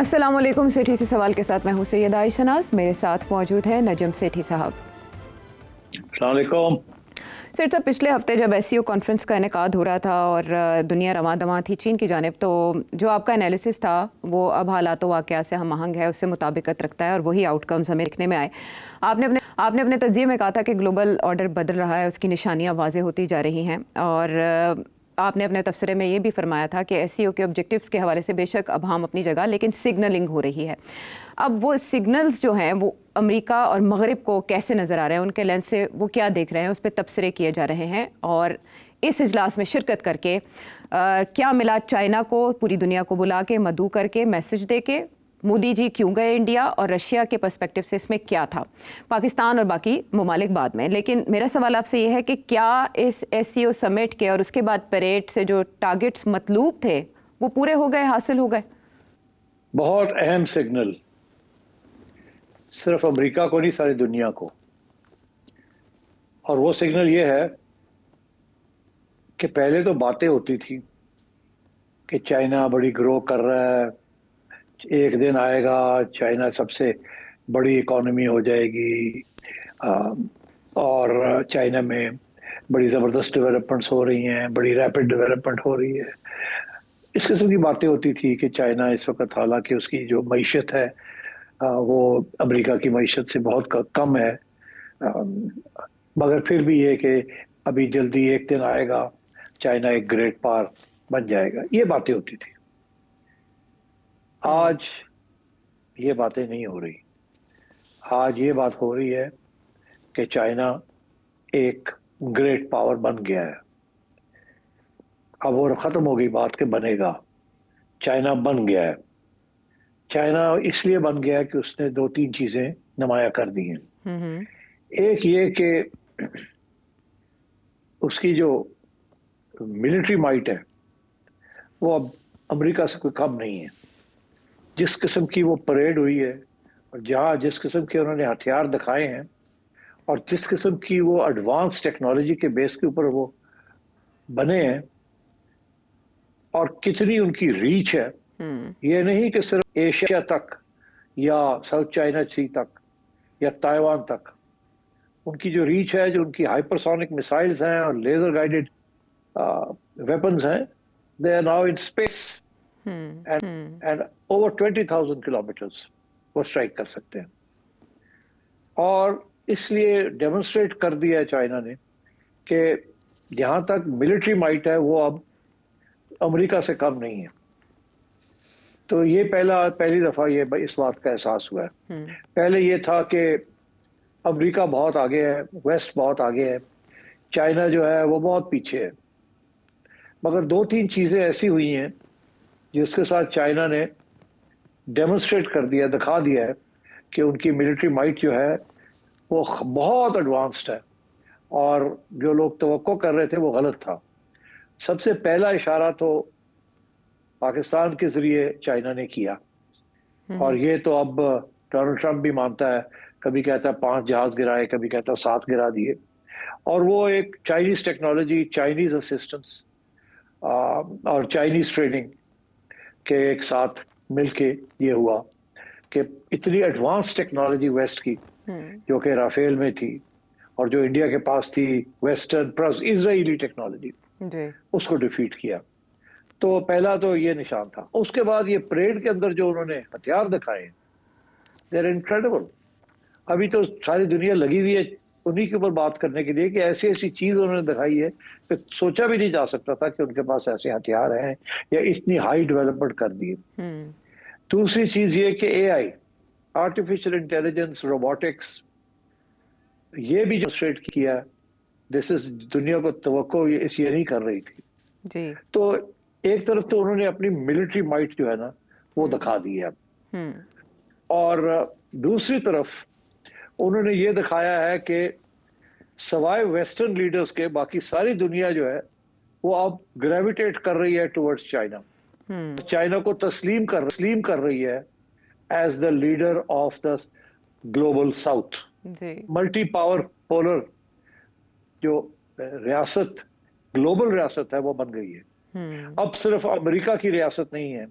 अस्सलामुअलैकुम। सेठी से सवाल के साथ मैं हूं सैयदा आयशनाज। मेरे साथ मौजूद है नजम सेठी साहब। अस्सलामुअलैकुम। सेठ साहब, पिछले हफ्ते जब एससीओ कॉन्फ्रेंस का इनेकाद हो रहा था और दुनिया रवां दवां थी चीन की जानिब, तो जो आपका एनालिसिस था वो अब हालात वाक़या से हम आहंग है, उससे मुताबिकत रखता है और वही आउटकम्स हमें देखने में आए। आपने अपने तज्ज़िये में कहा था कि ग्लोबल ऑर्डर बदल रहा है, उसकी निशानियाँ वाज़ेह होती जा रही हैं, और आपने अपने तबसरे में ये भी फरमाया था कि एससीओ के ऑब्जेक्टिव्स के हवाले से बेशक अब हम अपनी जगह, लेकिन सिग्नलिंग हो रही है। अब वो सिग्नल्स जो हैं वो अमेरिका और मगरिब को कैसे नज़र आ रहे हैं, उनके लेंस से वो क्या देख रहे हैं, उस पर तबसरे किए जा रहे हैं। और इस इजलास में शिरकत करके क्या मिला चाइना को, पूरी दुनिया को बुला के मदऊ करके मैसेज दे के मोदी जी क्यों गए इंडिया, और रशिया के पर्सपेक्टिव से इसमें क्या था, पाकिस्तान और बाकी ममालिक बाद में। लेकिन मेरा सवाल आपसे ये है कि क्या इस एससीओ समिट के और उसके बाद परेड से जो टारगेट्स मतलूब थे वो पूरे हो गए, हासिल हो गए? बहुत अहम सिग्नल, सिर्फ अमेरिका को नहीं सारी दुनिया को। और वो सिग्नल ये है कि पहले तो बातें होती थी कि चाइना बड़ी ग्रो कर रहा है, एक दिन आएगा चाइना सबसे बड़ी इकोनॉमी हो जाएगी, और चाइना में बड़ी ज़बरदस्त डेवलपमेंट्स हो रही हैं, बड़ी रैपिड डेवलपमेंट हो रही है। इस किस्म की बातें होती थी कि चाइना इस वक्त हालांकि उसकी जो मईशत है वो अमेरिका की मईशत से बहुत कम है, मगर फिर भी ये कि अभी जल्दी एक दिन आएगा चाइना एक ग्रेट पावर बन जाएगा, ये बातें होती थी। आज ये बातें नहीं हो रही। आज ये बात हो रही है कि चाइना एक ग्रेट पावर बन गया है। अब वो खत्म हो गई बात कि बनेगा, चाइना बन गया है। चाइना इसलिए बन गया है कि उसने दो तीन चीजें नुमाया कर दी हैं। एक ये कि उसकी जो मिलिट्री माइट है वो अब अमेरिका से कोई कम नहीं है। जिस किस्म की वो परेड हुई है और जहां जिस किस्म के उन्होंने हथियार दिखाए हैं और जिस किस्म की वो एडवांस टेक्नोलॉजी के बेस के ऊपर वो बने हैं और कितनी उनकी रीच है, ये नहीं कि सिर्फ एशिया तक या साउथ चाइना सी तक या ताइवान तक। उनकी जो रीच है, जो उनकी हाइपरसोनिक मिसाइल्स हैं और लेजर गाइडेड वेपन्स हैं, they are now in space and over 20,000 kilometres वो स्ट्राइक कर सकते हैं। और इसलिए डेमोन्स्ट्रेट कर दिया है चाइना ने कि जहां तक मिलिट्री माइट है वो अब अमेरिका से कम नहीं है। तो ये पहली दफा ये इस बात का एहसास हुआ है। पहले ये था कि अमेरिका बहुत आगे है, वेस्ट बहुत आगे है, चाइना जो है वो बहुत पीछे है। मगर दो तीन चीजें ऐसी हुई हैं जिसके साथ चाइना ने डेमोन्स्ट्रेट कर दिया, दिखा दिया है कि उनकी मिलिट्री माइट जो है वो बहुत एडवांस्ड है और जो लोग तवक्को कर रहे थे वो गलत था। सबसे पहला इशारा तो पाकिस्तान के जरिए चाइना ने किया, और ये तो अब डोनाल्ड ट्रंप भी मानता है। कभी कहता है 5 जहाज गिराए, कभी कहता है 7 गिरा दिए। और वो एक चाइनीज टेक्नोलॉजी, चाइनीज असिस्टेंस और चाइनीज ट्रेनिंग के एक साथ मिलके ये हुआ कि इतनी एडवांस टेक्नोलॉजी वेस्ट की जो कि राफेल में थी और जो इंडिया के पास थी वेस्टर्न प्लस इजरायली टेक्नोलॉजी, उसको डिफीट किया। तो पहला तो ये निशान था। उसके बाद ये परेड के अंदर जो उन्होंने हथियार दिखाए, दे आर इनक्रेडिबल। अभी तो सारी दुनिया लगी हुई है उन्हीं के ऊपर बात करने के लिए कि ऐसी ऐसी चीज उन्होंने दिखाई है कि सोचा भी नहीं जा सकता था कि उनके पास ऐसे हथियार हैं या इतनी हाई डेवलपमेंट कर दी है। दूसरी चीज ये कि एआई, आर्टिफिशियल इंटेलिजेंस, रोबोटिक्स, ये भी डेमोन्स्ट्रेट किया। दिस इज दुनिया को तवक्को ये नहीं कर रही थी जी। तो एक तरफ तो उन्होंने अपनी मिलिट्री माइट जो है ना वो दिखा दी है, और दूसरी तरफ उन्होंने ये दिखाया है कि सवाए वेस्टर्न लीडर्स के बाकी सारी दुनिया जो है वो अब ग्रेविटेट कर रही है टुवर्ड्स चाइना। चाइना को तस्लीम कर रही है as the leader of the global south. Multi power polar जो रियासत, ग्लोबल रियासत है वो बन गई है। अब सिर्फ अमेरिका की रियासत नहीं है,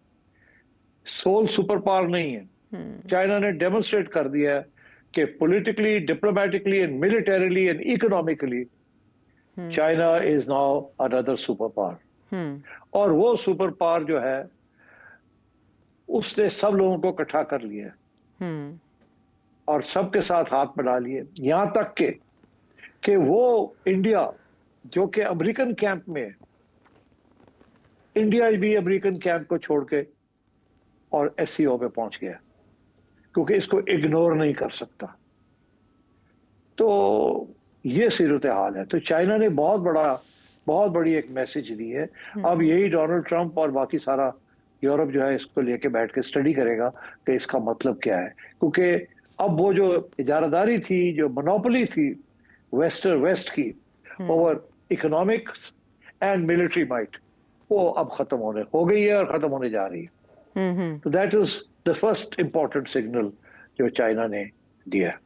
सोल सुपर पावर नहीं है। चाइना ने डेमोन्स्ट्रेट कर दिया है कि politically, diplomatically and militarily and economically China is now another super power. और वो सुपर पावर जो है उसने सब लोगों को इकट्ठा कर लिया है और सबके साथ हाथ मिला लिए, यहां तक कि वो इंडिया जो कि अमेरिकन कैंप में है, इंडिया भी अमेरिकन कैंप को छोड़ के और एससीओ पे पहुंच गया क्योंकि इसको इग्नोर नहीं कर सकता। तो ये सूरत हाल है। तो चाइना ने बहुत बड़ी एक मैसेज दी है। अब यही डोनाल्ड ट्रंप और बाकी सारा यूरोप जो है इसको लेके बैठ के स्टडी करेगा कि इसका मतलब क्या है, क्योंकि अब वो जो इजारादारी थी, जो मोनोपोली थी वेस्ट की over economics and military might, वो अब खत्म हो गई है और खत्म होने जा रही है। तो that is the first important signal जो चाइना ने दिया है।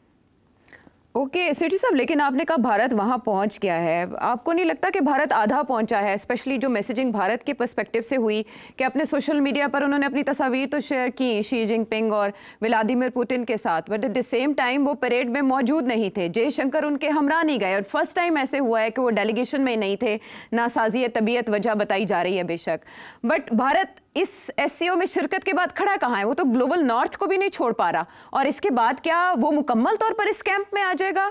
ओके सेठी साहब, लेकिन आपने कहा भारत वहां पहुंच गया है, आपको नहीं लगता कि भारत आधा पहुंचा है? स्पेशली जो मैसेजिंग भारत के पर्सपेक्टिव से हुई कि अपने सोशल मीडिया पर उन्होंने अपनी तस्वीर तो शेयर की शी जिनपिंग और व्लादिमीर पुतिन के साथ, but at the same time वो परेड में मौजूद नहीं थे, जयशंकर उनके हमरा नहीं गए, और फर्स्ट टाइम ऐसे हुआ है कि वो डेलीगेशन में नहीं थे। नासाजी तबीयत वजह बताई जा रही है बेशक, बट भारत इस एससीओ में शिरकत के बाद खड़ा कहाँ है? वो तो ग्लोबल नॉर्थ को भी नहीं छोड़ पा रहा, और इसके बाद क्या वो मुकम्मल तौर पर इस कैंप में आ जाएगा?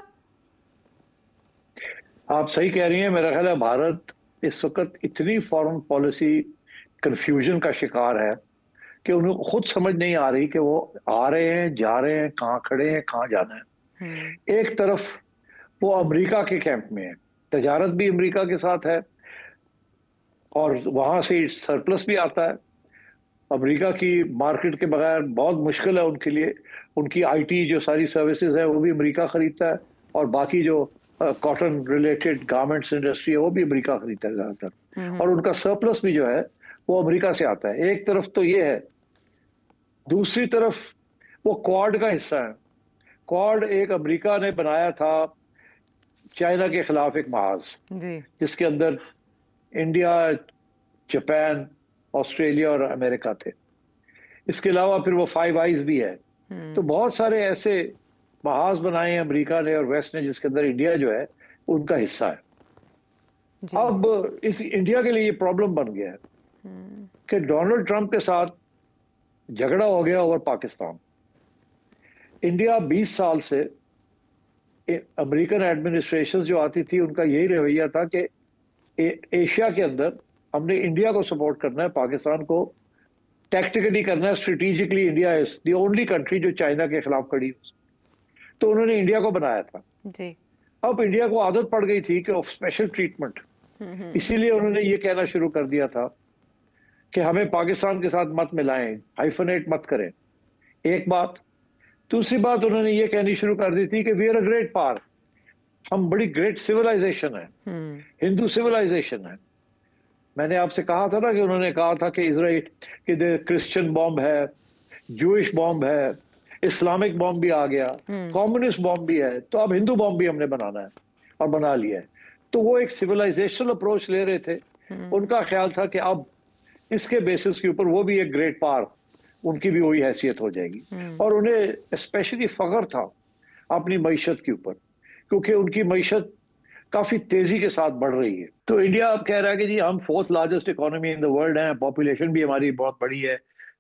आप सही कह रही हैं। मेरा ख्याल है भारत इस वक्त इतनी फॉरेन पॉलिसी कंफ्यूजन का शिकार है कि उन्हें खुद समझ नहीं आ रही कि वो आ रहे हैं, जा रहे हैं, कहाँ खड़े हैं, कहाँ जाना है। एक तरफ वो अमेरिका के कैंप में है, तजारत भी अमेरिका के साथ है और वहां से सरप्लस भी आता है। अमेरिका की मार्केट के बगैर बहुत मुश्किल है उनके लिए। उनकी आईटी जो सारी सर्विसेज है वो भी अमेरिका खरीदता है, और बाकी जो कॉटन रिलेटेड गारमेंट्स इंडस्ट्री है वो भी अमेरिका खरीदता है ज्यादातर, और उनका सरप्लस भी जो है वो अमेरिका से आता है। एक तरफ तो ये है, दूसरी तरफ वो क्वाड का हिस्सा है। क्वाड एक अमेरिका ने बनाया था चाइना के खिलाफ एक महाज, जिसके अंदर इंडिया, जापान, ऑस्ट्रेलिया और अमेरिका थे। इसके अलावा फिर वो फाइव आइज भी है। तो बहुत सारे ऐसे महाज बनाए हैं अमेरिका ने और वेस्ट ने, जिसके अंदर इंडिया जो है उनका हिस्सा है। अब इस इंडिया के लिए ये प्रॉब्लम बन गया है कि डोनाल्ड ट्रंप के साथ झगड़ा हो गया ओवर पाकिस्तान। इंडिया 20 साल से अमेरिकन एडमिनिस्ट्रेशन जो आती थी उनका यही रवैया था कि एशिया के अंदर हमने इंडिया को सपोर्ट करना है, पाकिस्तान को टैक्टिकली करना है, strategically India is the only country जो चाइना के खिलाफ खड़ी हो। तो उन्होंने इंडिया को बनाया था जी। अब इंडिया को आदत पड़ गई थी कि ऑफ स्पेशल ट्रीटमेंट, इसीलिए उन्होंने ये कहना शुरू कर दिया था कि हमें पाकिस्तान के साथ मत मिलाएं, हाइफनेट मत करें। एक बात। दूसरी बात, उन्होंने ये कहनी शुरू कर दी थी कि we are a great power, हम बड़ी ग्रेट सिविलाइजेशन है, हिंदू सिविलाइजेशन है। मैंने आपसे कहा था ना कि उन्होंने कहा था कि इजराइल कि क्रिश्चियन बॉम्ब है, जूइश बॉम्ब है, इस्लामिक बॉम्ब भी आ गया, कम्युनिस्ट बॉम्ब भी है, तो अब हिंदू बॉम्ब भी हमने बनाना है, और बना लिया है। तो वो एक सिविलाइजेशनल अप्रोच ले रहे थे। उनका ख्याल था कि अब इसके बेसिस के ऊपर वो भी एक ग्रेट पावर, उनकी भी वही हैसियत हो जाएगी। और उन्हें स्पेशली फख्र था अपनी मईशत के ऊपर, क्योंकि उनकी मईशत काफी तेजी के साथ बढ़ रही है। तो इंडिया अब कह रहा है कि जी हम 4th largest economy in the world है, पॉपुलेशन भी हमारी बहुत बड़ी है,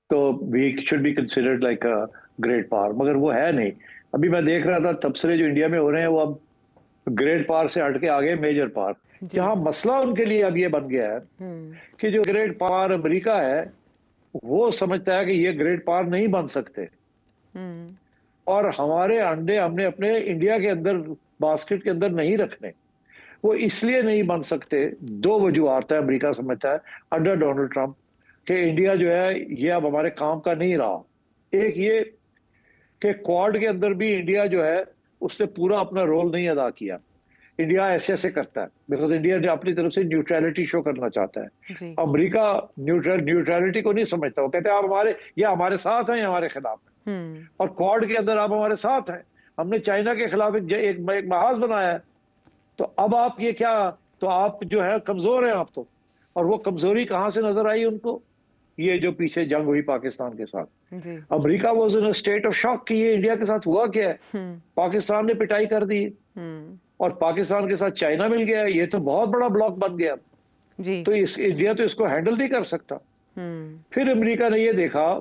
तो we should be considered like a great power. मगर वो है नहीं। अभी मैं देख रहा था तबसरे जो इंडिया में हो रहे हैं वो अब ग्रेट पावर से हट के आ गए मेजर पावर। जहां मसला उनके लिए अब ये बन गया है कि जो ग्रेट पावर अमेरिका है वो समझता है कि ये ग्रेट पावर नहीं बन सकते, और हमारे अंडे हमने अपने इंडिया के अंदर बास्केट के अंदर नहीं रखने। वो इसलिए नहीं बन सकते, 2 वजूहात है अमेरिका समझता है अंडर डोनाल्ड ट्रंप कि इंडिया जो है ये अब हमारे काम का नहीं रहा। एक ये कि क्वाड के अंदर भी इंडिया जो है उसने पूरा अपना रोल नहीं अदा किया। इंडिया ऐसे ऐसे करता है बिकॉज इंडिया अपनी तरफ से न्यूट्रलिटी शो करना चाहता है। अमेरिका न्यूट्रलिटी को नहीं समझता, वो कहते हैं आप हमारे साथ हैं या हमारे खिलाफ हैं। और क्वाड के अंदर आप हमारे साथ हैं, हमने चाइना के खिलाफ एक महाज बनाया है, तो अब आप ये क्या, तो आप जो है कमजोर हैं आप तो। और वो कमजोरी कहां से नजर आई उनको? ये जो पीछे जंग हुई पाकिस्तान के साथ, जी। America was in a state of shock कि ये इंडिया के साथ हुआ क्या है। पाकिस्तान ने पिटाई कर दी और पाकिस्तान के साथ चाइना मिल गया, ये तो बहुत बड़ा ब्लॉक बन गया। जी। तो इस इंडिया तो इसको हैंडल नहीं कर सकता। फिर अमेरिका ने ये देखा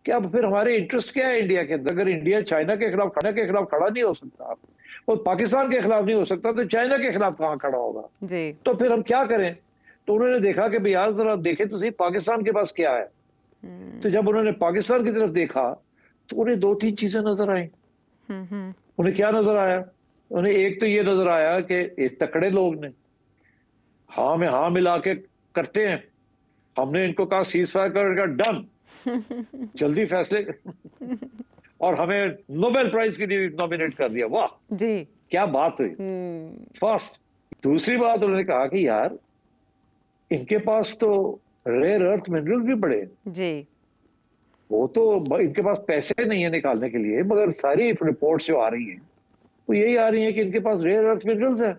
कि अब फिर हमारे इंटरेस्ट क्या है इंडिया के अंदर। अगर इंडिया चाइना के खिलाफ खड़ा नहीं हो सकता और पाकिस्तान के खिलाफ नहीं हो सकता, तो चाइना के खिलाफ कहाँ खड़ा होगा जी। तो फिर हम क्या करें। तो उन्होंने देखा कि भाई यार जरा देखे तो सही पाकिस्तान के पास क्या है। तो जब उन्होंने पाकिस्तान की तरफ देखा तो उन्हें दो तीन चीजें नजर आई। उन्हें क्या नजर आया, उन्हें एक तो ये नजर आया कि एक तकड़े लोग ने हाँ में हाँ मिला के करते हैं। हमने इनको कहा सीज फायर करेगा, डन, जल्दी फैसले और हमें नोबेल प्राइज के लिए नॉमिनेट कर दिया। वाह जी, क्या बात हुई। फर्स्ट। दूसरी बात उन्होंने कहा कि यार इनके पास तो रेयर अर्थ मिनरल भी बड़े जी। वो तो इनके पास पैसे नहीं है निकालने के लिए, मगर सारी रिपोर्ट्स जो आ रही हैं वो यही आ रही है कि इनके पास रेयर अर्थ मिनरल्स है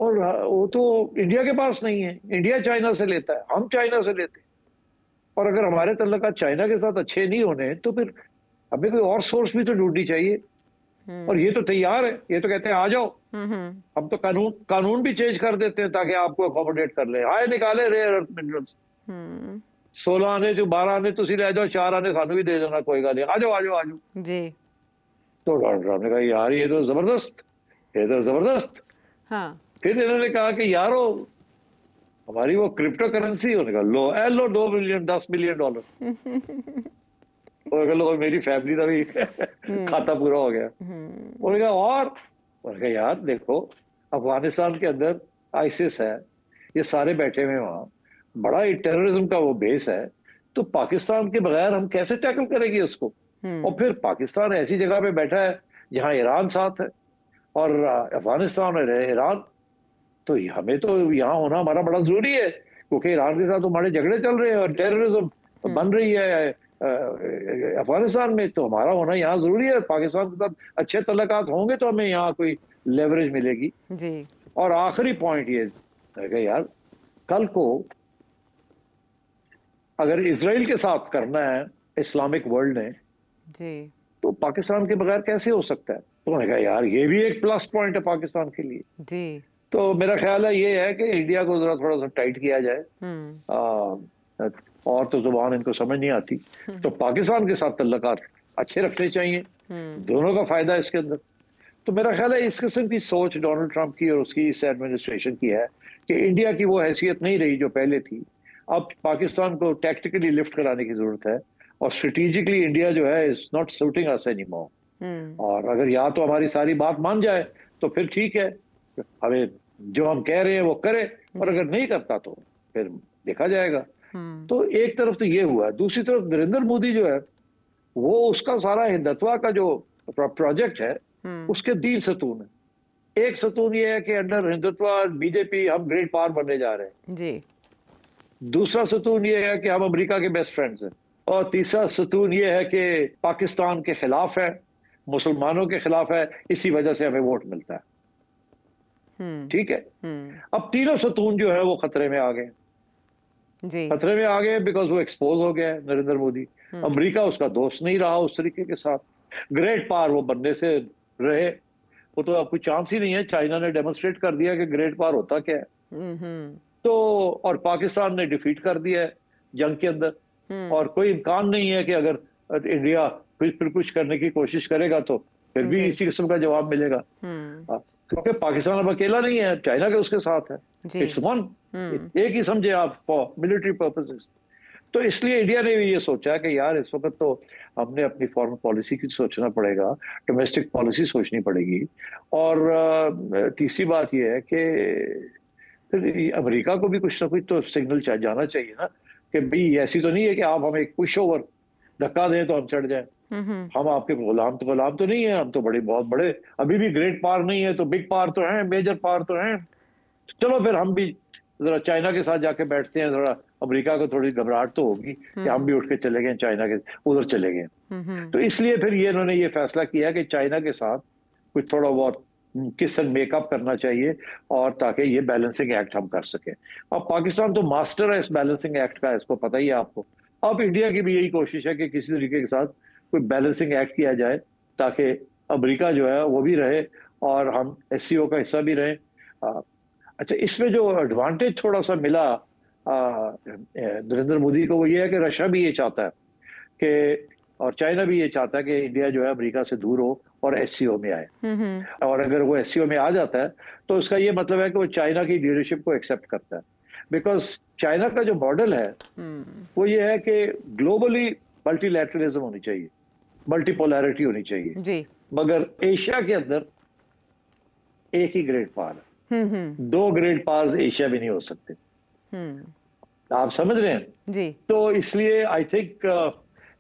और वो तो इंडिया के पास नहीं है। इंडिया चाइना से लेता है, हम चाइना से लेते हैं। और अगर हमारे तल्लुकात चाइना के साथ अच्छे नहीं होने तो फिर हमें कोई और सोर्स भी तो ढूंढनी चाहिए। और ये तो तैयार है, ये तो कहते हैं आ जाओ, हम तो कानून भी चेंज कर देते हैं ताकि आपको अकोमोडेट कर ले। आए निकाले रेयर अर्थ मिनरल्स, 16 आने जो 12 आने तुसी ले जाओ, 4 आने सानू भी दे देना, कोई गल नहीं, आ जाओ आ जाओ आ जाओ जी। तो डॉक्टर साहब ने कहा यार ये तो जबरदस्त, ये तो जबरदस्त। हाँ। फिर इन्होंने कहा कि यारो हमारी वो क्रिप्टो करेंसी, होने का लो ए लो 2 मिलियन $10 मिलियन और लो मेरी फैमिली का भी खाता पूरा हो गया। उन्होंने कहा और उन्होंने कहा यार देखो अफगानिस्तान के अंदर आईसिस है, ये सारे बैठे हुए वहां, बड़ा ही टेररिज्म का वो बेस है, तो पाकिस्तान के बगैर हम कैसे टैकल करेंगे उसको। और फिर पाकिस्तान ऐसी जगह पे बैठा है जहां ईरान साथ है और अफगानिस्तान और ईरान, तो हमें तो यहाँ होना हमारा बड़ा जरूरी है क्योंकि ईरान के साथ हमारे झगड़े चल रहे हैं और टेररिज्म बन रही है अफगानिस्तान में, तो हमारा होना यहाँ जरूरी है। पाकिस्तान के साथ अच्छे तल्लुकात होंगे तो हमें यहाँ कोई लेवरेज मिलेगी जी। और आखिरी पॉइंट ये है कि यार कल को अगर इजराइल के साथ करना है इस्लामिक वर्ल्ड ने जी, तो पाकिस्तान के बगैर कैसे हो सकता है। तो उन्होंने कहा यार ये भी एक प्लस पॉइंट है पाकिस्तान के लिए जी। तो मेरा ख्याल है ये है कि इंडिया को जरा थोड़ा सा टाइट किया जाए। और तो जुबान इनको समझ नहीं आती, तो पाकिस्तान के साथ तल्लुकात अच्छे रखने चाहिए, दोनों का फायदा है इसके अंदर। तो मेरा ख्याल है इस किस्म की सोच डोनाल्ड ट्रंप की और उसकी इस एडमिनिस्ट्रेशन की है कि इंडिया की वो हैसियत नहीं रही जो पहले थी। अब पाकिस्तान को टैक्टिकली लिफ्ट कराने की जरूरत है और स्ट्रेटेजिकली इंडिया जो है is not shooting us anymore. और अगर या तो हमारी सारी बात मान जाए तो फिर ठीक है, हमें जो हम कह रहे हैं वो करे, और अगर नहीं करता तो फिर देखा जाएगा। तो एक तरफ तो ये हुआ, दूसरी तरफ नरेंद्र मोदी जो है वो उसका सारा हिंदुत्व का जो प्रोजेक्ट है उसके 3 सतून है। एक सतून ये है कि अंडर हिंदुत्व बीजेपी हम ग्रेट पावर बनने जा रहे हैं जी। दूसरा सतून ये है कि हम अमेरिका के बेस्ट फ्रेंड्स हैं, और तीसरा सतून ये है कि पाकिस्तान के खिलाफ है, मुसलमानों के खिलाफ है, इसी वजह से हमें वोट मिलता है। ठीक है, अब तीनों सतून जो है वो खतरे में आ गए जी। खतरे में आ गए बिकॉज वो एक्सपोज हो गया है नरेंद्र मोदी। अमेरिका उसका दोस्त नहीं रहा उस तरीके के साथ, ग्रेट पावर वो बनने से रहे, वो तो अब कोई चांस ही नहीं है। चाइना ने डेमोन्स्ट्रेट कर दिया कि ग्रेट पावर होता क्या है। तो और पाकिस्तान ने डिफीट कर दिया है जंग के अंदर, और कोई इम्कान नहीं है कि अगर इंडिया फिर कुछ करने की कोशिश करेगा तो फिर भी इसी किस्म का जवाब मिलेगा, क्योंकि पाकिस्तान अब अकेला नहीं है, चाइना के उसके साथ है, इट्स वन, एक ही समझे आप फॉर मिलिट्री पर्पसेस। तो इसलिए इंडिया ने भी ये सोचा कि यार इस वक्त तो हमने अपनी फॉरेन पॉलिसी की सोचना पड़ेगा, डोमेस्टिक पॉलिसी सोचनी पड़ेगी। और तीसरी बात ये है कि फिर अमेरिका को भी कुछ ना कुछ तो सिग्नल जाना चाहिए ना कि भाई ऐसी तो नहीं है कि आप हमें एक पुश ओवर धक्का दें तो हम चढ़ जाए। हम आपके गुलाम तो नहीं है, हम तो बहुत बड़े अभी भी ग्रेट पावर नहीं है, तो बिग पावर तो है, मेजर पावर तो है। चलो फिर हम भी जरा चाइना के साथ जाके बैठते हैं, थोड़ा अमेरिका को थोड़ी घबराहट तो होगी कि हम भी उठ के चले गए चाइना के उधर चले गए। तो इसलिए फिर ये इन्होंने ये फैसला किया कि चाइना के साथ कुछ थोड़ा बहुत किस मेकअप करना चाहिए, और ताकि ये बैलेंसिंग एक्ट हम कर सकें। अब पाकिस्तान तो मास्टर है इस बैलेंसिंग एक्ट का, इसको पता ही है आपको। अब इंडिया की भी यही कोशिश है कि किसी तरीके के साथ कोई बैलेंसिंग एक्ट किया जाए, ताकि अमेरिका जो है वो भी रहे और हम एससीओ का हिस्सा भी रहे। अच्छा, इसमें जो एडवांटेज थोड़ा सा मिला नरेंद्र मोदी को, वो ये है कि रशिया भी ये चाहता है कि, और चाइना भी ये चाहता है कि इंडिया जो है अमेरिका से दूर हो और एससीओ में आए। और अगर वो एससीओ में आ जाता है तो उसका ये मतलब है कि वो चाइना की लीडरशिप को एक्सेप्ट करता है। बिकॉज चाइना का जो मॉडल है वो ये है कि ग्लोबली मल्टीलैटरलिज्म होनी चाहिए, मल्टीपोलैरिटी होनी चाहिए जी। मगर एशिया के अंदर एक ही ग्रेट पावर है, दो ग्रेट पावर एशिया में नहीं हो सकते। आप समझ रहे हैं जी। तो इसलिए आई थिंक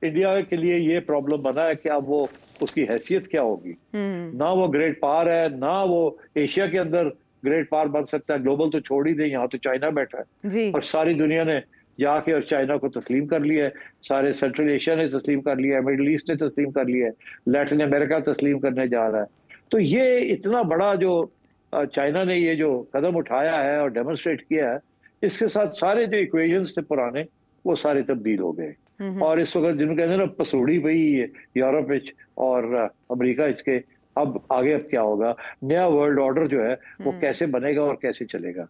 इंडिया के लिए ये प्रॉब्लम बना है कि अब वो उसकी हैसियत क्या होगी। ना वो ग्रेट पावर है, ना वो एशिया के अंदर ग्रेट पावर बन सकता है। ग्लोबल तो छोड़ ही दे, यहाँ तो चाइना बैठा है जी। और सारी दुनिया ने जाके और चाइना को तस्लीम कर लिया है, सारे सेंट्रल एशिया ने तस्लीम कर लिया है, मिडिल ईस्ट ने तस्लीम कर लिया है, लैटिन अमेरिका तस्लीम करने जा रहा है। तो ये इतना बड़ा जो चाइना ने ये जो कदम उठाया है और डेमोन्स्ट्रेट किया है, इसके साथ सारे जो इक्वेशंस थे पुराने वो सारे तब्दील हो गए। और इस वक्त जिनको कहते हैं ना पसूड़ी पई यूरोप और अमेरिका इसके, अब आगे अब क्या होगा, नया वर्ल्ड ऑर्डर जो है वो कैसे बनेगा और कैसे चलेगा।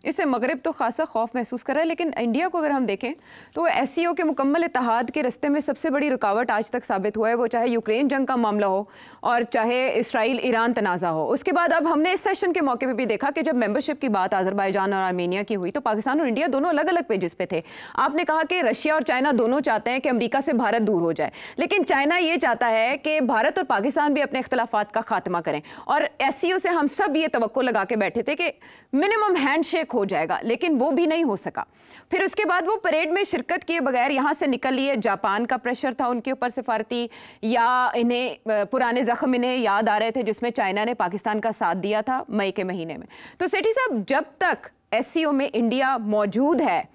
इससे मगरिब तो खासा खौफ महसूस कर रहा है, लेकिन इंडिया को अगर हम देखें तो एससीओ के मुकम्मल इत्तेहाद के रास्ते में सबसे बड़ी रुकावट आज तक साबित हुआ है, वो चाहे यूक्रेन जंग का मामला हो और चाहे इसराइल ईरान तनाज़ा हो। उसके बाद अब हमने इस सेशन के मौके पे भी देखा कि जब मेंबरशिप की बात अजरबैजान और आर्मेनिया की हुई तो पाकिस्तान और इंडिया दोनों अलग अलग पेजेस पे थे। आपने कहा कि रशिया और चाइना दोनों चाहते हैं कि अमेरिका से भारत दूर हो जाए, लेकिन चाइना ये चाहता है कि भारत और पाकिस्तान भी अपने इख्तलाफात का खात्मा करें। और एससीओ से हम सब ये तवक्को लगा के बैठे थे कि मिनिमम हैंडशेक हो जाएगा, लेकिन वो भी नहीं हो सका। फिर उसके बाद वो परेड में शिरकत किए बगैर यहां से निकल लिए। जापान का प्रेशर था उनके ऊपर सिफारती, या इन्हें पुराने जख्म इन्हें याद आ रहे थे जिसमें चाइना ने पाकिस्तान का साथ दिया था मई के महीने में। तो सेठी साहब, जब तक एससीओ में इंडिया मौजूद है,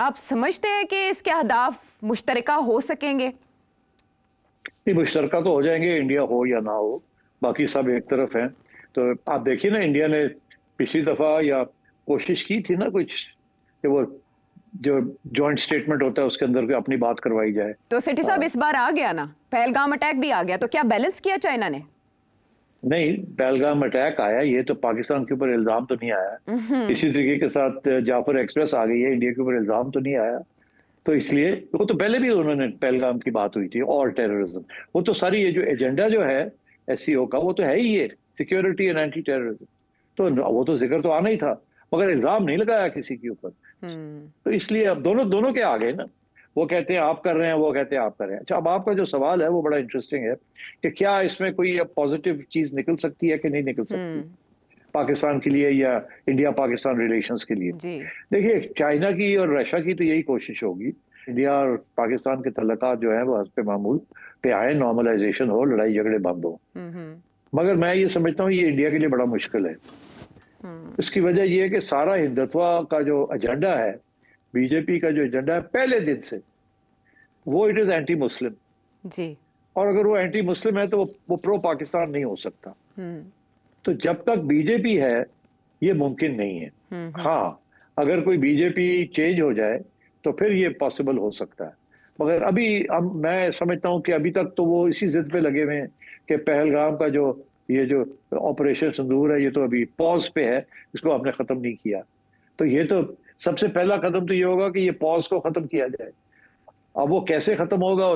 आप समझते हैं कि इसके अहदाफ मुश्तरका हो सकेंगे? मुश्तरका तो हो जाएंगे, इंडिया हो या ना हो, बाकी सब एक तरफ हैं। तो आप देखिए ना, इंडिया ने पिछली दफा या कोशिश की थी ना कुछ कि वो जो जॉइंट स्टेटमेंट होता है उसके अंदर अपनी बात करवाई जाए। तो सेठी साहब इस बार आ गया ना, पहलगाम अटैक भी आ गया, तो क्या बैलेंस किया चाइना ने? नहीं, पहलगाम अटैक आया, ये तो पाकिस्तान के ऊपर इल्जाम तो नहीं आया। इसी तरीके के साथ जाफर एक्सप्रेस आ गई है, इंडिया के ऊपर इल्जाम तो नहीं आया। तो इसलिए वो तो पहले भी उन्होंने पहलगाम की बात हुई थी, और टेररिज्म, वो तो सारी ये जो एजेंडा जो है एससीओ का वो तो है ही, ये सिक्योरिटी एंड एंटी टेररिज्म, तो वो तो जिक्र तो आना ही था, मगर इल्जाम नहीं लगाया किसी के ऊपर। तो इसलिए अब दोनों के आ गए ना, वो कहते हैं आप कर रहे हैं, वो कहते हैं आप कर रहे हैं। अच्छा, अब आपका जो सवाल है वो बड़ा इंटरेस्टिंग है कि क्या इसमें कोई पॉजिटिव चीज निकल सकती है कि नहीं निकल सकती पाकिस्तान के लिए या इंडिया पाकिस्तान रिलेशंस के लिए। देखिए, चाइना की और रशिया की तो यही कोशिश होगी, इंडिया और पाकिस्तान के तल्लुकात जो है वो हस्ब मामूल पे आए, नॉर्मलाइजेशन हो, लड़ाई झगड़े बंद हो। मगर मैं ये समझता हूँ ये इंडिया के लिए बड़ा मुश्किल है। इसकी वजह यह है कि सारा हिंदुत्व का जो एजेंडा है, बीजेपी का जो एजेंडा है पहले दिन से, वो इट इज एंटी मुस्लिम जी। और अगर वो एंटी मुस्लिम है तो वो प्रो पाकिस्तान नहीं हो सकता। तो जब तक बीजेपी है ये मुमकिन नहीं है। हाँ, अगर कोई बीजेपी चेंज हो जाए तो फिर ये पॉसिबल हो सकता है, मगर अभी मैं समझता हूँ कि अभी तक तो वो इसी जिद पे लगे हुए हैं कि पहलगाम का जो ये जो ऑपरेशन सिंदूर है ये तो अभी पॉज पे है, इसको आपने खत्म नहीं किया। तो ये तो सबसे पहला कदम तो ये होगा कि ये पॉज को खत्म किया जाए। अब वो कैसे खत्म होगा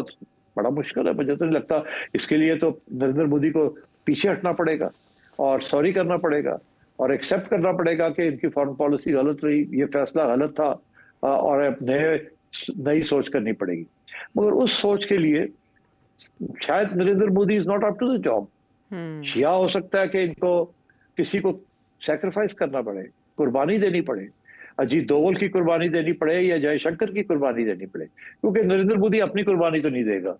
बड़ा मुश्किल है, मुझे तो नहीं लगता। इसके लिए तो नरेंद्र मोदी को पीछे हटना पड़ेगा और सॉरी करना पड़ेगा और एक्सेप्ट करना पड़ेगा कि इनकी फॉरेन पॉलिसी गलत रही, ये फैसला गलत था, और नई सोच करनी पड़ेगी। मगर उस सोच के लिए शायद Narendra Modi is not up to the job. या हो सकता है कि इनको किसी को सैक्रिफाइस करना पड़े, कुर्बानी देनी पड़े, अजीत दोवल की कुर्बानी देनी पड़े या जयशंकर की कुर्बानी देनी पड़े, क्योंकि नरेंद्र मोदी अपनी कुर्बानी तो नहीं देगा,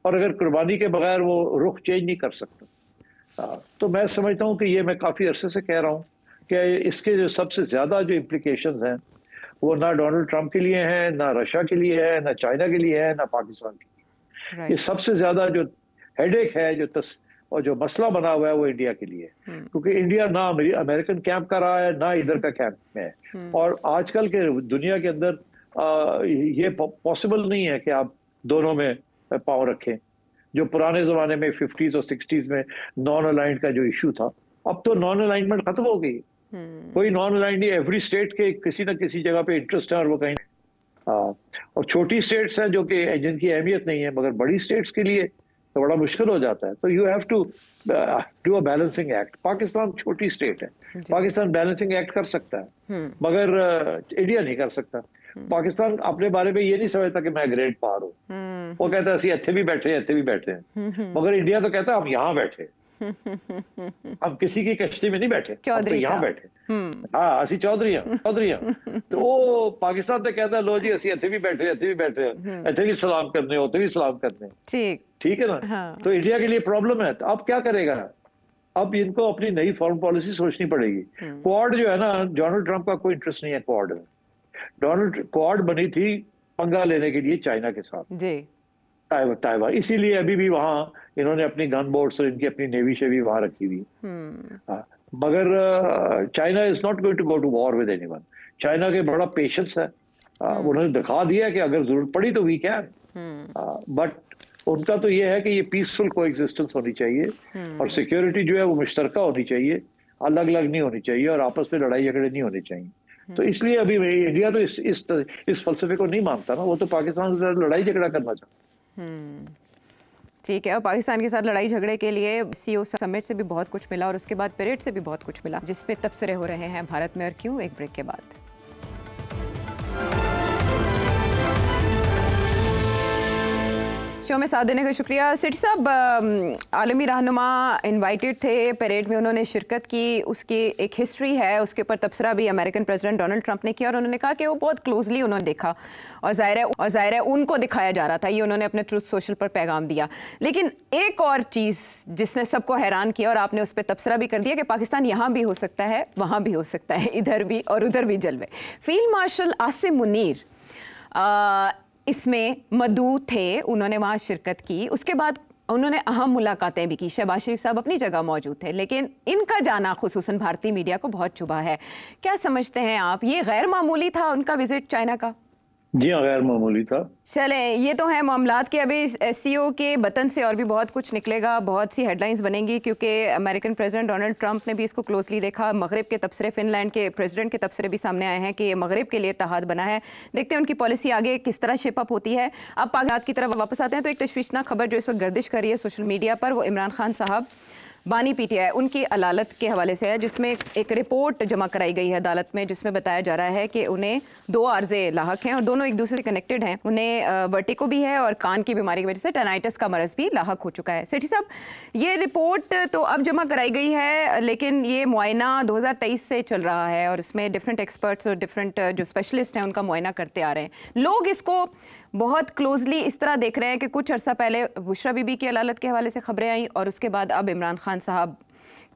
और अगर कुर्बानी के बगैर वो रुख चेंज नहीं कर सकता। तो मैं समझता हूँ कि ये मैं काफी अरसे से कह रहा हूँ कि इसके जो सबसे ज्यादा जो इम्प्लीकेशंस हैं वो ना डोनाल्ड ट्रंप के लिए हैं, ना रशिया के लिए है, ना चाइना के लिए है, ना पाकिस्तान के लिए। ये सबसे ज्यादा जो हेडेक है, जो और जो मसला बना हुआ है वो इंडिया के लिए, क्योंकि इंडिया ना अमेरिकन कैंप का रहा है ना इधर का कैंप में है। और आजकल के दुनिया के अंदर ये पॉसिबल नहीं है कि आप दोनों में पाँव रखें। जो पुराने जमाने में 50s और 60s में नॉन अलाइंड का जो इशू था, अब तो नॉन अलाइनमेंट खत्म हो गई। कोई नॉन अलाइंड नहीं, एवरी स्टेट के किसी ना किसी जगह पे इंटरेस्ट है और वो कहीं और छोटी स्टेट्स हैं जो कि जिनकी अहमियत नहीं है, मगर बड़ी स्टेट्स के लिए तो बड़ा मुश्किल हो जाता है। तो you have to do a balancing act. Pakistan छोटी स्टेट है, पाकिस्तान बैलेंसिंग एक्ट कर सकता है, मगर इंडिया नहीं कर सकता। पाकिस्तान अपने बारे में ये नहीं समझता कि मैं ग्रेट पावर हूँ, वो कहता है असि इत्थे भी बैठे हैं, मगर इंडिया तो कहता है हम यहाँ बैठे, हम किसी की कश्ती में नहीं बैठे, हम तो यहाँ बैठे। हाँ, असि चौधरी तो वो पाकिस्तान तो कहता है लो जी असि इत्थे भी बैठे इत्थे भी सलाम करने, उथे भी सलाम करने। ठीक है ना। हाँ। तो इंडिया के लिए प्रॉब्लम है। तो अब क्या करेगा? अब इनको अपनी नई फॉरेन पॉलिसी सोचनी पड़ेगी। क्वाड जो है ना, डोनाल्ड ट्रंप का कोई इंटरेस्ट नहीं है क्वाड में। क्वाड बनी थी पंगा लेने के लिए चाइना के साथ जी, ताइवान। इसीलिए अभी भी वहां इन्होंने अपनी गन बोट्स और इनकी अपनी नेवी से भी वहां रखी हुई। मगर China is not going to go to war with anyone. China के बड़ा पेशेंस है, उन्होंने दिखा दिया कि अगर जरूरत पड़ी तो वी कैन, बट उनका तो ये है कि ये पीसफुल कोएग्जिस्टेंस होनी चाहिए और सिक्योरिटी जो है वो मुश्तरका होनी चाहिए, अलग अलग नहीं होनी चाहिए और आपस में लड़ाई झगड़े नहीं होने चाहिए। तो इसलिए अभी इंडिया तो इस फलसफे को नहीं मानता ना, वो तो पाकिस्तान के साथ लड़ाई झगड़ा करना चाहता। ठीक है, और पाकिस्तान के साथ लड़ाई झगड़े के लिए सीओ समिट से भी बहुत कुछ मिला और उसके बाद परेड से भी बहुत कुछ मिला, जिसपे तबसरे हो रहे हैं भारत में। और क्यों, एक ब्रेक के बाद। शो में साथ देने का शुक्रिया। सेठी साहब, आलमी रहनुमा इनवाइटेड थे परेड में, उन्होंने शिरकत की, उसकी एक हिस्ट्री है, उसके ऊपर तबसरा भी अमेरिकन प्रेसिडेंट डोनाल्ड ट्रंप ने किया और उन्होंने कहा कि वो बहुत क्लोजली उन्होंने देखा और जाहिर है उनको दिखाया जा रहा था, ये उन्होंने अपने ट्रूथ सोशल पर पैगाम दिया। लेकिन एक और चीज़ जिसने सबको हैरान किया और आपने उस पर तबसरा भी कर दिया कि पाकिस्तान यहाँ भी हो सकता है, वहाँ भी हो सकता है, इधर भी और उधर भी जलवे। फील्ड मार्शल आसिम मुनीर इसमें मौजूद थे, उन्होंने वहाँ शिरकत की। उसके बाद उन्होंने अहम मुलाकातें भी की। शहबाज शरीफ साहब अपनी जगह मौजूद थे, लेकिन इनका जाना खुसूसन भारतीय मीडिया को बहुत चुभा है। क्या समझते हैं आप, ये गैर मामूली था उनका विजिट चाइना का? जी हाँ, गैर मामूली था। चले, ये तो है मामलात के। अभी एससीओ के बटन से और भी बहुत कुछ निकलेगा, बहुत सी हेडलाइंस बनेंगी, क्योंकि अमेरिकन प्रेसिडेंट डोनाल्ड ट्रंप ने भी इसको क्लोजली देखा। मगरिब के तबसरे, फिनलैंड के प्रेसिडेंट के तबसरे भी सामने आए हैं कि मगरिब के लिए इत्तेहाद बना है। देखते हैं उनकी पॉलिसी आगे किस तरह शेप अप होती है। अब पाकिस्तान की तरफ वापस आते हैं तो एक तशवीशनाक खबर जो इस वक्त गर्दिश कर रही है सोशल मीडिया पर, वो इमरान खान साहब बानी पीटीआई उनकी अदालत के हवाले से है, जिसमें एक रिपोर्ट जमा कराई गई है अदालत में, जिसमें बताया जा रहा है कि उन्हें 2 आर्जे लाहक हैं और दोनों एक दूसरे से कनेक्टेड हैं। उन्हें वर्टिको भी है और कान की बीमारी की वजह से टेनाइटिस का मरज भी लाहक हो चुका है। सेठी साहब, ये रिपोर्ट तो अब जमा कराई गई है, लेकिन ये मुआयना 2023 से चल रहा है और इसमें डिफरेंट एक्सपर्ट्स और डिफरेंट जो स्पेशलिस्ट हैं उनका मुआयना करते आ रहे हैं। लोग इसको बहुत क्लोजली इस तरह देख रहे हैं कि कुछ अर्सा पहले बुशरा बीबी की अदालत के हवाले से खबरें आई और उसके बाद अब इमरान खान साहब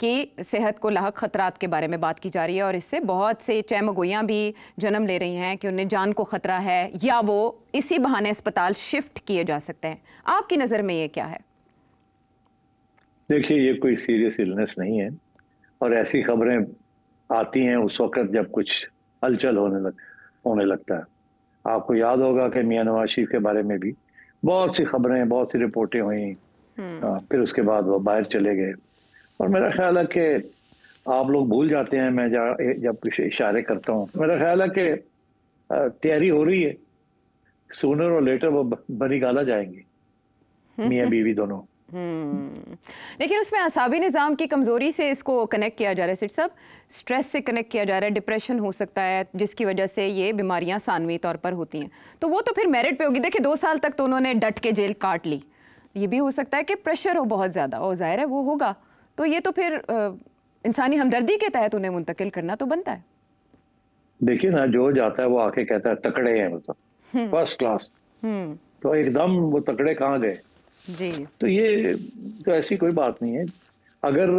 की सेहत को लाहक खतरात के बारे में बात की जा रही है और इससे बहुत से चहमगोइयाँ भी जन्म ले रही हैं कि उन्हें जान को खतरा है या वो इसी बहाने अस्पताल शिफ्ट किए जा सकते हैं। आपकी नज़र में ये क्या है? देखिए, ये कोई सीरियस इलनेस नहीं है और ऐसी खबरें आती हैं उस वक्त जब कुछ हलचल होने लगता है। आपको याद होगा कि मियां नवाज शरीफ के बारे में भी बहुत सी खबरें, बहुत सी रिपोर्टें हुई, फिर उसके बाद वो बाहर चले गए और मेरा ख्याल है कि आप लोग भूल जाते हैं मैं जब कुछ इशारे करता हूँ। मेरा ख्याल है कि तैयारी हो रही है, सूनर और लेटर वो बनी गाला जाएंगे, मियां बीवी दोनों। लेकिन उसमें असाबी निज़ाम की कमज़ोरी से इसको कनेक्ट किया जा रहा है सेठ साहब, स्ट्रेस से कनेक्ट किया जा रहा है, डिप्रेशन हो सकता है जिसकी वजह से ये बीमारियां सानवी तौर पर होती हैं, तो वो तो फिर मेरिट पे होगी। देखिए 2 साल तक तो उन्होंने डट के जेल काट ली, ये भी हो सकता है कि प्रेशर हो बहुत ज़्यादा और जाहिर है वो होगा, तो ये तो फिर इंसानी हमदर्दी के तहत उन्हें मुंतकिल करना तो बनता है। देखिए ना, जो जाता है वो आके कहता है तकड़े हैं, मतलब फर्स्ट क्लास, तो एकदम वो तकड़े कहाँ गए जी। तो ये तो ऐसी कोई बात नहीं है। अगर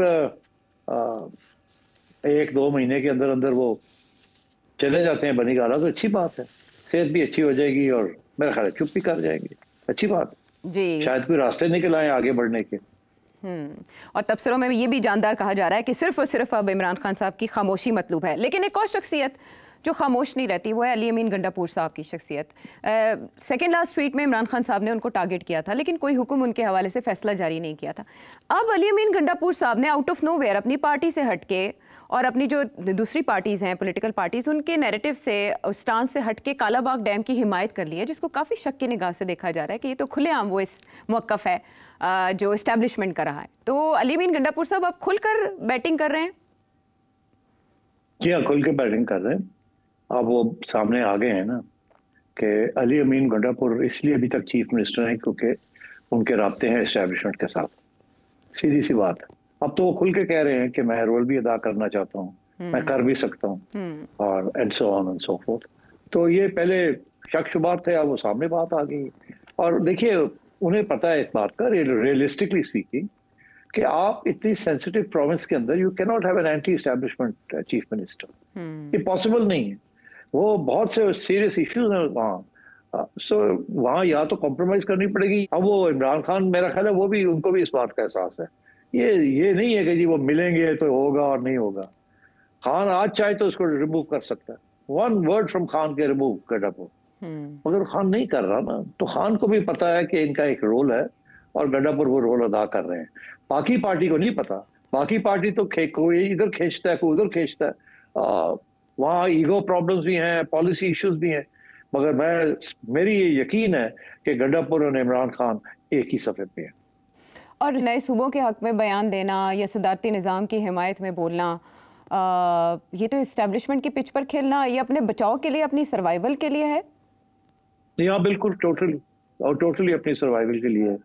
1-2 महीने के अंदर अंदर वो चले जाते हैं बनी गाला तो अच्छी बात है, सेहत भी अच्छी हो जाएगी और मेरा ख्याल है चुप भी कर जाएंगे, अच्छी बात जी। शायद कोई रास्ते निकल आए आगे बढ़ने के। और तबसरों में ये भी जानदार कहा जा रहा है कि सिर्फ और सिर्फ अब इमरान खान साहब की खामोशी मतलूब है। लेकिन एक और शख्सियत जो खामोश नहीं रहती वो है अली अमीन गंडापुर साहब की शख्सियत। सेकेंड लास्ट ट्वीट में इमरान खान साहब ने उनको टारगेट किया था, लेकिन कोई हुक्म उनके हवाले से फैसला जारी नहीं किया था। अब अली अमीन गंडापुर साहब ने आउट ऑफ नोवेयर अपनी पार्टी से हटके और अपनी जो दूसरी पार्टीज़ हैं, पॉलिटिकल पार्टीज़, उनके नैरेटिव से, स्टांस से हटके कालाबाग डैम की हिमायत कर ली है, जिसको काफ़ी शक की निगाह से देखा जा रहा है कि ये तो खुलेआम वो इस मौक़िफ़ है जो इस्टेब्लिशमेंट का रहा है। तो अली अमीन गंडापुर साहब अब खुलकर बैटिंग कर रहे हैं। जी हाँ, खुल के बैटिंग कर रहे हैं। अब वो सामने आ गए हैं ना कि अली अमीन गंडापुर इसलिए अभी तक चीफ मिनिस्टर हैं क्योंकि उनके राब्ते हैं इस्टेब्लिशमेंट के साथ। सीधी सी बात। अब तो वो खुल के कह रहे हैं कि मैं रोल भी अदा करना चाहता हूँ, मैं कर भी सकता हूँ, और and so on and so fourth. तो ये पहले शक शुबात थे, अब वो सामने बात आ गई। और देखिए, उन्हें पता है इस बात का, रियलिस्टिकली स्पीकिंग, कि आप इतनी सेंसिटिव प्रोविंस के अंदर you can not have an anti establishment chief minister. ये पॉसिबल नहीं है। वो बहुत से सीरियस इश्यूज हैं वहाँ। सो वहाँ या तो कॉम्प्रोमाइज करनी पड़ेगी। अब वो इमरान खान, मेरा ख्याल है वो भी, उनको भी इस बात का एहसास है। ये नहीं है कि जी वो मिलेंगे तो होगा और नहीं होगा। खान आज चाहे तो उसको रिमूव कर सकता है, वन वर्ड फ्रॉम खान के रिमूव गंडापुर। मगर खान नहीं कर रहा ना, तो खान को भी पता है कि इनका एक रोल है और गंडापुर वो रोल अदा कर रहे हैं। बाकी पार्टी को नहीं पता। बाकी पार्टी तो कोई इधर खींचता है, कोई उधर खींचता है। वहाँ ईगो प्रॉब्लम्स भी हैं, पॉलिसी इश्यूज भी हैं। मगर मेरी ये यकीन है कि गंडापुर और इमरान खान एक ही सफ़े पे हैं। और नए सूबों के हक में बयान देना या सदारती निज़ाम की हिमायत में बोलना, ये तो इस्टेब्लिशमेंट की पिच पर खेलना, ये अपने बचाव के लिए, अपनी सर्वाइवल के लिए है। जी हाँ, बिल्कुल, टोटली अपनी सर्वाइवल के लिए है।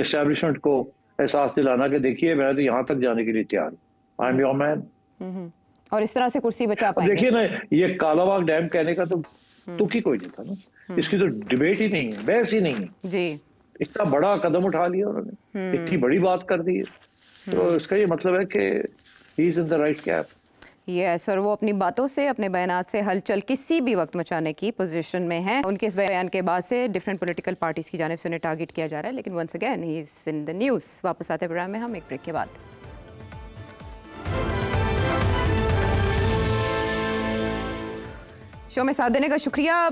इस्टेब्लिशमेंट को एहसास दिलाना कि देखिए मैं तो यहाँ तक जाने के लिए तैयार हूँ, आई एम योर मैन। और इस तरह से कुर्सी बचा पाएंगे। देखिए ना, ये कालाबाग डैम कहने का तो तुक ही कोई नहीं था ना। इसकी तो डिबेट ही नहीं है, बहस ही नहीं है जी। इतना बड़ा कदम उठा लिया उन्होंने, इतनी बड़ी बात कर दी है, तो इसका ये मतलब है कि ही is in the right cap. Yes, और वो अपनी बातों से, अपने बयानात से हलचल किसी भी वक्त मचाने की पोजीशन में है। उनके इस बयान के बाद से डिफरेंट पॉलिटिकल पार्टीज की जानिब से उन्हें टारगेट किया जा रहा है। लेकिन once again he is in the news. वापस आते प्रोग्राम में हम एक ब्रेक के बाद। शो में साथ देने का शुक्रिया।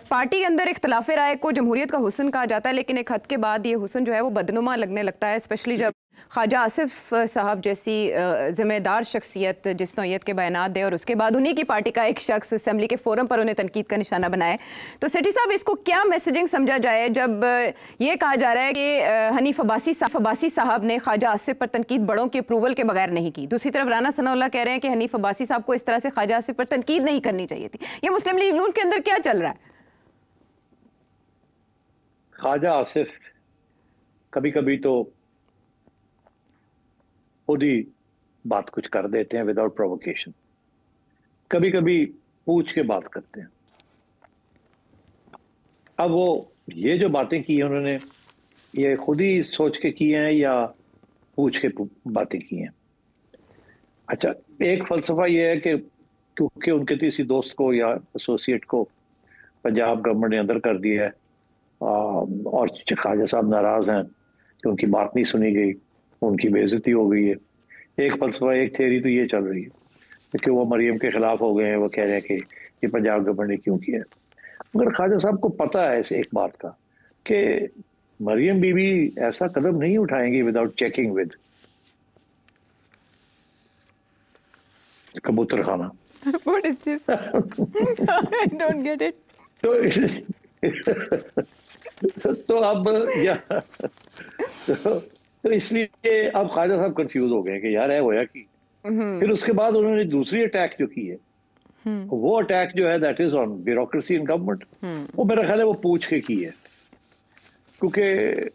पार्टी के अंदर इख्तलाफ राय को जमहूरियत का हुस्न कहा जाता है, लेकिन एक हद के बाद ये हुस्न जो है वो बदनुमा लगने लगता है, स्पेशली जब ख्वाजा आसिफ साहब जैसी ज़िम्मेदार शख्सियत जिस नौयत के बयानात दे और उसके बाद उन्हीं की पार्टी का एक शख्स असेंबली के फोरम पर उन्हें तनकीद का निशाना बनाए। तो सेठी साहब, इसको क्या मैसेजिंग समझा जाए जब ये कहा जा रहा है कि हनीफ अब्बासी साहब ने ख्वाजा आसिफ पर तनकीद बड़ों के अप्रूवल के बगैर नहीं की। दूसरी तरफ राना सनाउल्लाह कह रहे हैं कि हनीफ अब्बासी साहब को इस तरह से ख्वाजा आसिफ पर तनकीद नहीं करनी चाहिए थी। ये मुस्लिम लीग नून के अंदर क्या चल रहा है? ख्वाजा आसिफ कभी कभी तो खुद ही बात कुछ कर देते हैं विदाउट प्रोवोकेशन, कभी कभी पूछ के बात करते हैं। अब वो ये जो बातें की हैं उन्होंने, ये खुद ही सोच के की हैं या पूछ के बातें की हैं? अच्छा, एक फलसफा ये है कि क्योंकि उनके किसी दोस्त को या एसोसिएट को पंजाब गवर्नमेंट ने अंदर कर दिया है और ख्वाजा साहब नाराज हैं कि उनकी बात नहीं सुनी गई, उनकी बेइज्जती हो गई है। एक फलसफा, एक थ्योरी तो ये चल रही है कि वो मरियम के खिलाफ हो गए हैं, वो कह रहे हैं कि ये पंजाब गवर्नमेंट ने क्यों किया। मगर ख्वाजा साहब को पता है एक बात का कि मरियम बीबी ऐसा कदम नहीं उठाएंगी विदाउट चेकिंग विद कबूतर खाना। What is this? I don't get it. तो अब तो इसलिए अब ख्वाजा साहब कंफ्यूज हो गए कि यार है होया कि। फिर उसके बाद उन्होंने दूसरी अटैक जो की है, वो अटैक जो है that is on bureaucracy in government. वो मेरा ख्याल है वो पूछ के की है, क्योंकि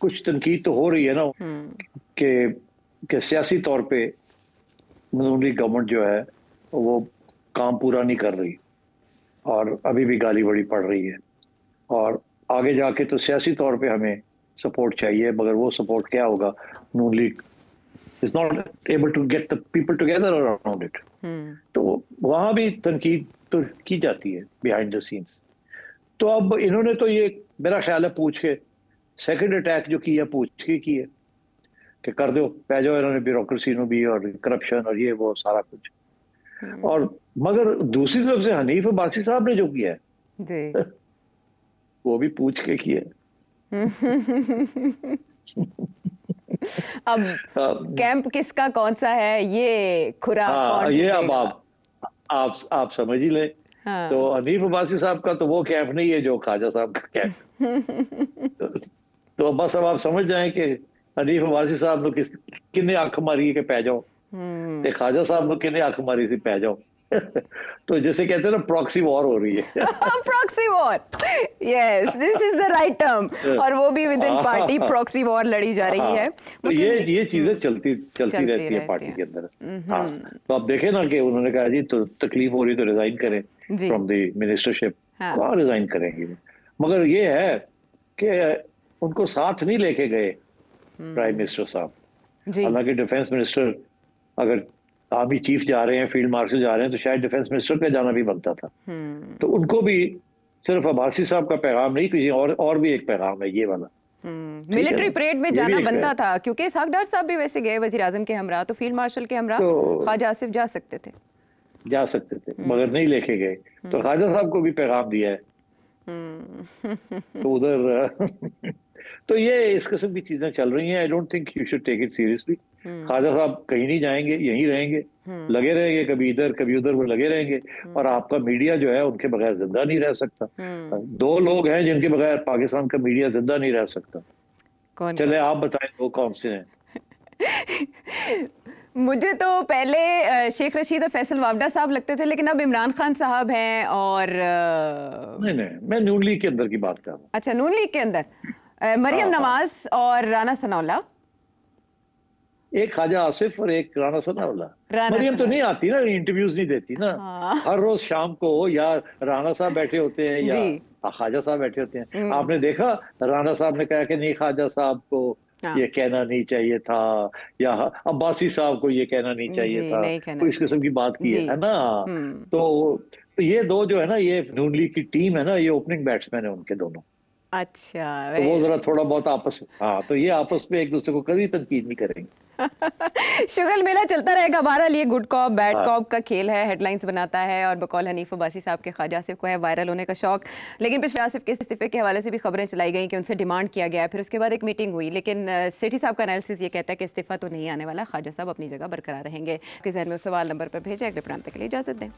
कुछ तनकीद तो हो रही है ना कि सियासी तौर पे नून लीग गवर्नमेंट जो है वो काम पूरा नहीं कर रही और अभी भी गाली बड़ी पड़ रही है, और आगे जाके तो सियासी तौर पे हमें सपोर्ट चाहिए, मगर वो सपोर्ट क्या होगा? Noon league is not able to get the people together around it. तो वहां भी तनकीद तो की जाती है बिहाइंड द सीन्स। तो अब इन्होंने तो ये मेरा ख्याल है पूछ के, सेकंड अटैक जो किया पूछ के की है। कि कर दो पै जाओ इन्होंने ब्यूरोक्रेसी नु भी और करप्शन और ये वो सारा कुछ। और मगर दूसरी तरफ से हनीफ अब्बासी साहब ने जो किया है जी वो भी पूछ के किया अब कैंप किसका कौन सा है ये खुरा कौन ये अब आप समझ ही लें। हाँ। तो हनीफ अब्बासी साहब का तो वो कैंप नहीं है जो ख्वाजा साहब का कैंप। तो बस अब आप समझ जाएं कि हनीफ अब्बासी साहब ने किन्ने अख मारी के पै जाओ ते ख्वाजा साहब ने किन्ने अख मारी थी पै जाओ। तो जैसे कहते हैं ना प्रॉक्सी वॉर हो रही है। Proxy war, yes this is the right term. और वो भी with in party proxy war लड़ी जा रही है। तो ये चीजें चलती रहती है पार्टी के अंदर। हाँ, तो आप देखें ना कि उन्होंने कहा जी तो तकलीफ हो रही तो रिजाइन करें फ्रॉम द मिनिस्टरशिप। कहाँ रिजाइन करेंगे, मगर ये है कि उनको साथ नहीं लेके गए प्राइम मिनिस्टर साहब। हालांकि डिफेंस मिनिस्टर अगर आर्मी चीफ जा रहे हैं, फील्ड मार्शल जा रहे हैं, तो शायद डिफेंस मिनिस्टर पे जाना भी बनता था। तो उनको भी सिर्फ अब्बासी साहब का पैगाम नहीं, किसी और भी एक पैगाम है ये वाला। मिलिट्री परेड में जाना बनता था क्योंकि इसहाक डार साहब भी वैसे गए वजीर आजम के हमरा, तो फील्ड मार्शल के हमरा ख्वाजा आसिफ जा सकते थे मगर नहीं लेके गए। तो ख्वाजा साहब को भी पैगाम दिया है तो उधर तो ये इस किस्म की चीजें चल रही हैं। I don't think you should take it seriously. Khawaja Sahab कहीं नहीं जाएंगे, यहीं रहेंगे, लगे रहेंगे, कभी इधर कभी उधर वो लगे रहेंगे। और आपका मीडिया जो है उनके बगैर जिंदा नहीं रह सकता। दो लोग हैं जिनके बगैर पाकिस्तान का मीडिया जिंदा नहीं रह सकता। कौन? चले आप बताएं वो कौन से हैं? मुझे तो पहले शेख रशीद और फैसल वावडा साहब लगते थे, लेकिन अब इमरान खान साहब हैं और नहीं मैं नून लीग के अंदर की बात कर रहा हूँ। अच्छा, नून लीग के अंदर मरियम नवाज और राना सनाउल्लाह। एक ख्वाजा आसिफ और एक राना सनाउल्लाह। मरियम तो नहीं आती ना, इंटरव्यूज नहीं देती ना। हर रोज शाम को या राना साहब बैठे होते हैं या ख्वाजा साहब बैठे होते हैं। आपने देखा राना साहब ने कहा कि नहीं ख्वाजा साहब को ये कहना नहीं चाहिए था, या अब्बासी साहब को ये कहना नहीं चाहिए था, कोई इस किस्म की बात की है ना। तो ये दो जो है ना, ये नून लीग की टीम है ना, ये ओपनिंग बैट्समैन है उनके दोनों। अच्छा, तो वो जरा थोड़ा बहुत आपस तो ये आपस में एक दूसरे को कभी तनकीद नहीं करेंगे। शुगल मेला चलता रहेगा। बहरहाल ये गुड कॉप बैड कॉप का खेल है, हेडलाइंस बनाता है। और बकौल हनीफ अब्बासी साहब के ख्वाजा आसिफ को है वायरल होने का शौक, लेकिन पिछले आसिफ के इस्तीफे के हवाले से भी खबरें चलाई गई कि उनसे डिमांड किया गया। फिर उसके बाद एक मीटिंग हुई, लेकिन सेठी साहब का एनालिसिस ये कहता है कि इस्तीफा तो नहीं आने वाला, ख्वाजा साहब अपनी जगह बरकरार रहेंगे। आपके जहन में उस सवाल नंबर पर भेजें। अगले प्रोग्राम तक के लिए इजाजत दें।